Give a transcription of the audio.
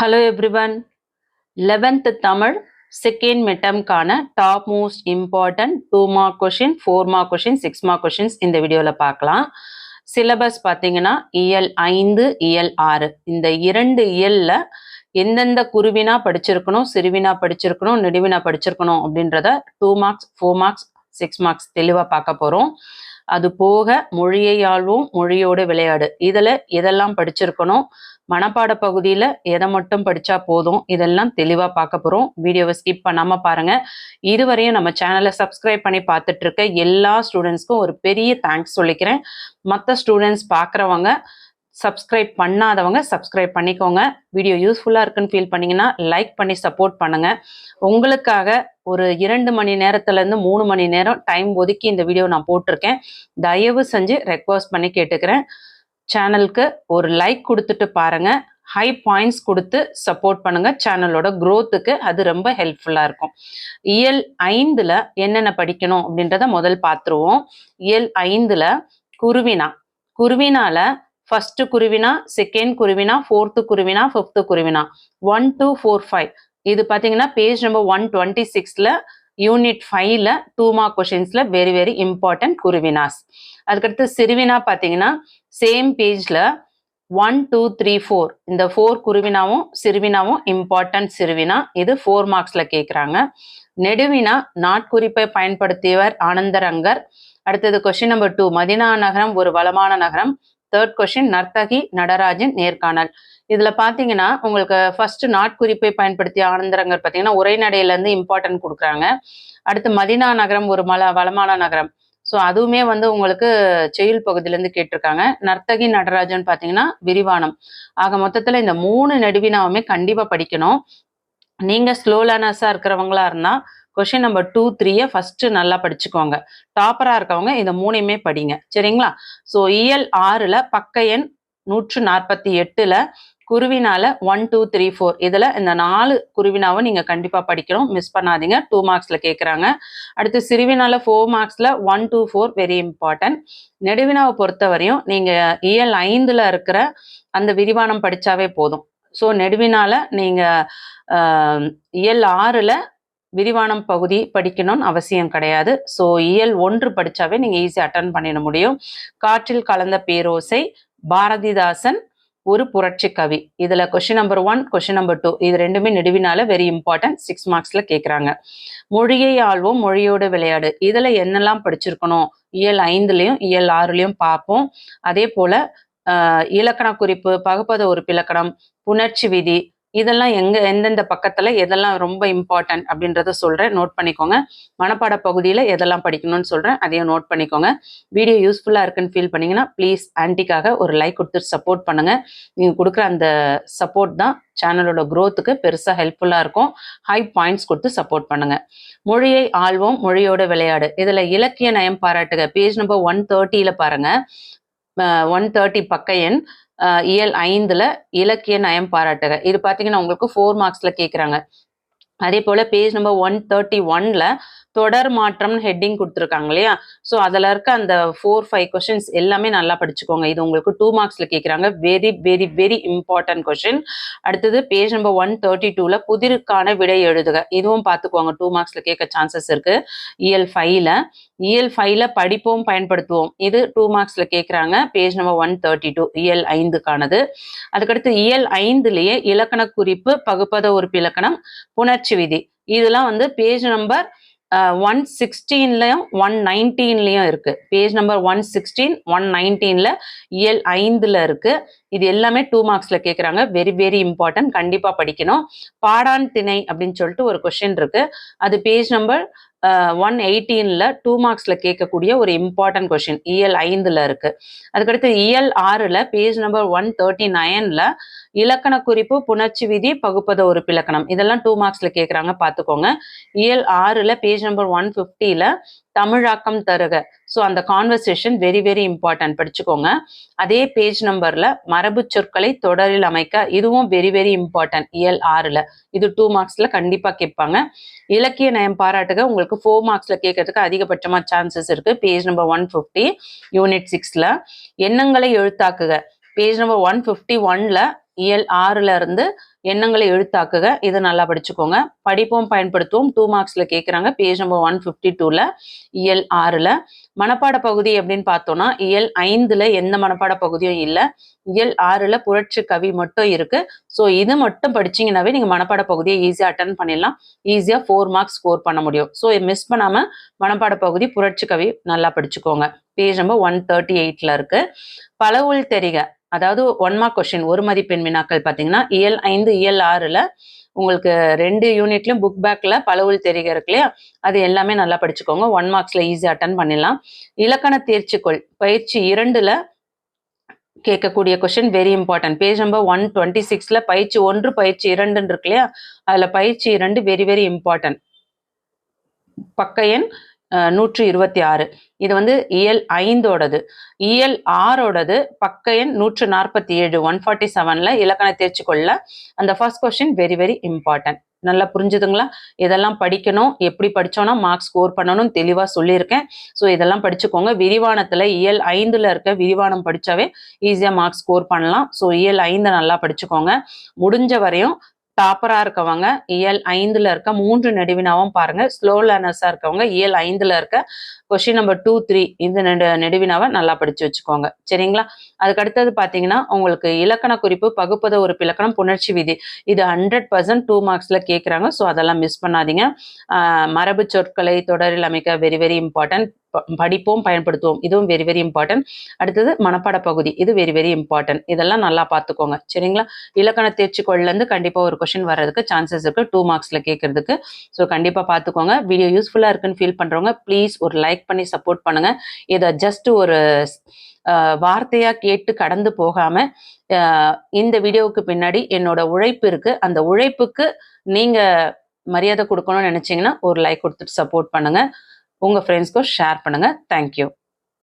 Hello everyone. 11th Tamil second midterm கான top most important 2 mark question, 4 mark question, 6 mark questions இந்த வீடியோல பார்க்கலாம். Syllabus பார்த்தீங்கன்னா இயல் 5 இயல் 6 இந்த இரண்டு இயல்ல எந்தெந்த குருவினா படிச்சிருக்கணும், சிறுவினா படிச்சிருக்கணும், நெடுவினா படிச்சிருக்கணும் அப்படின்றத 2 மார்க்ஸ் 4 மார்க்ஸ் 6 மார்க்ஸ் தெளிவா பார்க்க போறோம். அது போக மொழியை ஆள்வோம், மொழியோடு விளையாடு இதுல எதெல்லாம் படிச்சிருக்கணும், மனப்பாட பகுதியில எதை மட்டும் படிச்சா போதும், இதெல்லாம் தெளிவா பார்க்க போறோம். வீடியோவை ஸ்கிப் பண்ணாம பாருங்க. இதுவரையும் நம்ம சேனலை சப்ஸ்கிரைப் பண்ணி பார்த்துட்டு இருக்க எல்லா ஸ்டூடெண்ட்ஸ்க்கும் ஒரு பெரிய தேங்க்ஸ் சொல்லிக்கிறேன். மற்ற ஸ்டூடெண்ட்ஸ் பார்க்குறவங்க சப்ஸ்கிரைப் பண்ணாதவங்க சப்ஸ்கிரைப் பண்ணிக்கோங்க. வீடியோ யூஸ்ஃபுல்லா இருக்குன்னு ஃபீல் பண்ணீங்கன்னா லைக் பண்ணி சப்போர்ட் பண்ணுங்க. உங்களுக்காக ஒரு 2 மணி நேரத்துல இருந்து 3 மணி நேரம் டைம் ஒதுக்கி இந்த வீடியோ நான் போட்டிருக்கேன். தயவு செஞ்சு ரெக்வஸ்ட் பண்ணி கேட்டுக்கிறேன். சேனலுக்கு ஒரு லைக் கொடுத்துட்டு பாருங்க, ஹை பாயிண்ட்ஸ் கொடுத்து சப்போர்ட் பண்ணுங்க. சேனலோட growthக்கு அது ரொம்ப ஹெல்ப்ஃபுல்லா இருக்கும். இயல் 5ல என்னென்ன படிக்கணும் அப்படின்றத முதல் பார்த்துருவோம். இயல் 5ல குருவினா, குருவினால ஃபர்ஸ்ட் குருவினா, செகண்ட் குருவினா, ஃபோர்த்து குருவினா, ஃபிஃப்த் குருவினா 1 2 4 5 இது பார்த்தீங்கன்னா பேஜ் நம்பர் 126ல யூனிட் 5ல 2 மார்க் கொஷின்ஸ்ல வெரி வெரி இம்பார்ட்டன்ட் குருவினாஸ். அதுக்கடுத்து சிறுவினா பார்த்தீங்கன்னா சேம் பேஜ்ல 1 2 3 4 இந்த 4 குருவினாவும் சிறுவினாவும் இம்பார்ட்டன்ட் சிறுவினா, இது 4 மார்க்ஸ்ல கேட்குறாங்க. நெடுவினா நாட்குறிப்பை பயன்படுத்தியவர் ஆனந்தரங்கர். அடுத்தது கொஸ்டின் நம்பர் 2 மதினா நகரம் ஒரு வளமான நகரம். தேர்ட் கொஸ்டின் நர்த்தகி நடராஜன் நேர்காணல். இதுல பாத்தீங்கன்னா உங்களுக்கு ஃபர்ஸ்ட் நாட்குறிப்பை பயன்படுத்திய ஆனந்தரங்கர் பார்த்தீங்கன்னா உரைநடையில இருந்து இம்பார்ட்டன்ட் கொடுக்குறாங்க. அடுத்து மதினா நகரம் ஒரு வளமான நகரம், ஸோ அதுவுமே உங்களுக்கு செயல் பகுதியிலேருந்து கேட்டிருக்காங்க. நர்த்தகி நடராஜன் பார்த்தீங்கன்னா விரிவானம். ஆக மொத்தத்தில் இந்த 3 நெடுவினாவுமே கண்டிப்பாக படிக்கணும். நீங்கள் ஸ்லோ லேர்னர்ஸாக இருக்கிறவங்களா இருந்தால் கொஸ்டின் நம்பர் 2 3 ஃபர்ஸ்ட் நல்லா படிச்சுக்கோங்க. டாப்பராக இருக்கவங்க இந்த 3யுமே படிங்க, சரிங்களா? ஸோ இயல் 6ல பக்க எண் 148ல குருவினால 1 2 3 4 இதுல இந்த 4 குருவினாவை நீங்க கண்டிப்பா படிக்கணும், மிஸ் பண்ணாதீங்க. 2 மார்க்ஸ்ல கேட்குறாங்க. அடுத்து சிறுவினால 4 மார்க்ஸ்ல 1 2 4 வெரி இம்பார்ட்டன்ட். நெடுவினாவை பொறுத்தவரையும் நீங்க இயல் 5ல இருக்கிற அந்த விரிவானம் படிச்சாவே போதும். ஸோ நெடுவினால நீங்க இயல் 6ல விரிவானம் பகுதி படிக்கணும்னு அவசியம் கிடையாது. ஸோ இயல் 1 படிச்சாவே நீங்க ஈஸியாக அட்டன் பண்ணிட முடியும். காற்றில் கலந்த பேரோசை, பாரதிதாசன் ஒரு புரட்சி கவி. இதுல கொஸ்டின் நம்பர் 1 கொஸ்டின் நம்பர் 2 இது ரெண்டுமே நெடுவினால வெரி இம்பார்ட்டன்ட், 6 மார்க்ஸ்ல கேட்குறாங்க. மொழியை ஆள்வோம், மொழியோட விளையாடு இதுல என்னெல்லாம் படிச்சிருக்கணும் இயல் 5லயும் இயல் 6லயும் பார்ப்போம். அதே போல இலக்கண குறிப்பு, பகுப்பத உறுப்பிலக்கணம், புணர்ச்சி விதி இதெல்லாம் எந்தெந்த பக்கத்துல எதெல்லாம் ரொம்ப இம்பார்ட்டன்ட் அப்படின்றத சொல்றேன், நோட் பண்ணிக்கோங்க. மனப்பாட பகுதியில எதெல்லாம் படிக்கணும்னு சொல்றேன், அதையும் நோட் பண்ணிக்கோங்க. வீடியோ யூஸ்ஃபுல்லா இருக்குன்னு ஃபீல் பண்ணீங்கன்னா ப்ளீஸ் ஆன்ட்டிக்காக ஒரு லைக் கொடுத்து சப்போர்ட் பண்ணுங்க. நீங்க கொடுக்குற அந்த சப்போர்ட் தான் சேனலோட growthக்கு பெருசா ஹெல்ப்ஃபுல்லா இருக்கும். ஹை பாயிண்ட்ஸ் கொடுத்து சப்போர்ட் பண்ணுங்க. மொழியை ஆள்வோம், மொழியோட விளையாடு இதுல இலக்கிய நயம் பாராட்டுக பேஜ் நம்பர் 130ல பாருங்க. 130 பக்க எண் இயல் 5ல இலக்கிய நயம் பாராட்டுக இது பார்த்தீங்கன்னா உங்களுக்கு 4 மார்க்ஸ்ல கேட்குறாங்க. அதே போல பேஜ் நம்பர் 131ல தொடர் மாற்றம்னு ஹெட்டிங் கொடுத்துருக்காங்க இல்லையா? ஸோ அதில் இருக்க அந்த 4 5 கொஸ்டின்ஸ் எல்லாமே நல்லா படிச்சுக்கோங்க. இது உங்களுக்கு 2 மார்க்ஸ்ல கேட்குறாங்க. Very very very important question. அடுத்தது பேஜ் நம்பர் 132ல புதிருக்கான விடை எழுதுக இதுவும் பார்த்துக்கோங்க, 2 மார்க்ஸ்ல கேட்க சான்சஸ் இருக்கு. இயல் 5ல படிப்போம் பயன்படுத்துவோம் இது 2 மார்க்ஸ்ல கேட்குறாங்க. பேஜ் நம்பர் 132 இயல் 5க்கானது. அதுக்கடுத்து இயல் 5லயே இலக்கண குறிப்பு, பகுப்பத உறுப்பு இலக்கணம், புணர்ச்சி விதி இதெல்லாம் பேஜ் நம்பர் 116லயும் 119லயும் இருக்கு. பேஜ் நம்பர் 116 119ல இயல் 5ல இருக்கு. இது எல்லாமே 2 மார்க்ஸ்ல கேட்குறாங்க. வெரி வெரி இம்பார்ட்டன்ட், கண்டிப்பா படிக்கணும். பாடான் திணை அப்படின்னு சொல்லிட்டு ஒரு கொஸ்டின் இருக்கு. அது பேஜ் நம்பர் 118ல 2 மார்க்ஸ்ல கேட்கக்கூடிய ஒரு இம்பார்ட்டன்ட் கொஸ்டின் இயல் 5ல இருக்கு. அதுக்கடுத்து இயல் 6ல பேஜ் நம்பர் 139ல இலக்கண குறிப்பு, புணர்ச்சி விதி, பகுப்பத உறுப்பு இலக்கணம் இதெல்லாம் 2 மார்க்ஸ்ல கேட்குறாங்க, பார்த்துக்கோங்க. இயல் 6ல பேஜ் நம்பர் 150ல தமிழாக்கம் தருக ஸோ அந்த கான்வர்சேஷன் வெரி வெரி இம்பார்ட்டன்ட், படிச்சுக்கோங்க. அதே பேஜ் நம்பர்ல மரபு சொற்களை தொடரில் அமைக்க இதுவும் வெரி வெரி இம்பார்ட்டன்ட் இயல் 6ல இது 2 மார்க்ஸ்ல கண்டிப்பா கேட்பாங்க. இலக்கிய நயம் பாராட்டுக உங்களுக்கு 4 மார்க்ஸ்ல கேட்கறதுக்கு அதிகபட்சமா சான்சஸ் இருக்கு. பேஜ் நம்பர் 150 யூனிட் 6ல எண்ணங்களை எழுத்தாக்குக பேஜ் நம்பர் 151ல இயல் 6ல இருந்து எண்ணங்களை எழுத்தாக்குக, இது நல்லா படிச்சுக்கோங்க. படிப்போம் பயன்படுத்துவோம் 2 மார்க்ஸ்ல கேட்குறாங்க. பேஜ் நம்பர் 152ல இயல் 6ல. மனப்பாட பகுதி அப்படின்னு பார்த்தோம்னா இயல் 5ல எந்த மனப்பாட பகுதியும் இல்லை. இயல் 6ல புரட்சி கவி மட்டும் இருக்கு. ஸோ இது மட்டும் படிச்சீங்கன்னாவே நீங்க மனப்பாட பகுதியை ஈஸியாக அட்டன் பண்ணிடலாம். ஈஸியாக 4 மார்க்ஸ் ஸ்கோர் பண்ண முடியும். ஸோ மிஸ் பண்ணாம மனப்பாட பகுதி புரட்சி கவி நல்லா படிச்சுக்கோங்க. பேஜ் நம்பர் 138ல இருக்கு. பலவுள் தெரிக, அதாவது 1 மார்க் கொஸ்டின், ஒரு மதிப்பெண் வினாக்கள் பார்த்தீங்கன்னா இயல் 5 இயல் 6ல உங்களுக்கு 2 யூனிட்லயும் புக் பேக்ல பலவுள் தெரிக இருக்கு இல்லையா, அது எல்லாமே நல்லா படிச்சுக்கோங்க. 1 மார்க்ஸ்ல ஈஸியா அட்டன் பண்ணிடலாம். இலக்கண தேர்ச்சிக்குள் பயிற்சி 2ல கேட்கக்கூடிய question very important. Page number 126ல பயிற்சி 1 பயிற்சி 2 இருக்கு இல்லையா, அதுல பயிற்சி 2 வெரி வெரி இம்பார்ட்டன்ட். பக்க எண் 126. இது வந்து இயல் 5ஓடது. இயல் 6ஓடது பக்க எண் 147 147ல இலக்கண தேர்ச்சிக்குள்ள அந்த first question very very important. நல்லா புரிஞ்சுதுங்களா? இதெல்லாம் படிக்கணும், எப்படி படிச்சோம்னா மார்க்ஸ் ஸ்கோர் பண்ணணும் தெளிவா சொல்லியிருக்கேன். ஸோ இதெல்லாம் படிச்சுக்கோங்க. விரிவானத்துல இயல் 5ல இருக்க விரிவானம் படிச்சாவே ஈஸியா மார்க்ஸ் ஸ்கோர் பண்ணலாம். ஸோ இயல் 5 நல்லா படிச்சுக்கோங்க. முடிஞ்ச வரையும் டாப்பரா இருக்கவங்க இயல் 5ல இருக்க 3 நெடுவினாவும் பாருங்க. ஸ்லோ லேர்னர்ஸா இருக்கவங்க இயல் 5ல இருக்க கொஸ்டின் நம்பர் 2, 3 இந்த நெடுவினாவை நல்லா படிச்சு வச்சுக்கோங்க. சரிங்களா? அதுக்கு அடுத்தது பாத்தீங்கன்னா உங்களுக்கு இலக்கண குறிப்பு, பகுப்பத உறுப்பு இலக்கணம், புணர்ச்சி விதி, இது 100% 2 மார்க்ஸ்ல கேட்குறாங்க. ஸோ அதெல்லாம் மிஸ் பண்ணாதீங்க. மரபு சொற்களை தொடரில் அமைக்க வெரி வெரி இம்பார்ட்டன்ட். படிப்போம் பயன்படுத்துவோம், இதுவும் வெரி வெரி இம்பார்ட்டன்ட். அடுத்தது மனப்பாட பகுதி, இது வெரி வெரி இம்பார்ட்டன்ட். இதெல்லாம் நல்லா பார்த்துக்கோங்க. சரிங்களா? இலக்கண தேர்ச்சிக்குள்ள இருந்து கண்டிப்பா ஒரு கொஸ்டின் வர்றதுக்கு சான்சஸ் இருக்கு 2 மார்க்ஸ்ல கேட்கறதுக்கு. ஸோ கண்டிப்பா பார்த்துக்கோங்க. வீடியோ யூஸ்ஃபுல்லா இருக்குன்னு ஃபீல் பண்றவங்க ப்ளீஸ் ஒரு லைக் பண்ணி சப்போர்ட் பண்ணுங்க. இதை ஜஸ்ட் ஒரு வார்த்தையா கேட்டு கடந்து போகாம இந்த வீடியோவுக்கு பின்னாடி என்னோட உழைப்பு இருக்கு. அந்த உழைப்புக்கு நீங்க மரியாதை கொடுக்கணும்னு நினைச்சீங்கன்னா ஒரு லைக் கொடுத்துட்டு சப்போர்ட் பண்ணுங்க. உங்க ஃப்ரெண்ட்ஸ்க்கும் ஷேர் பண்ணுங்க. தேங்க்யூ.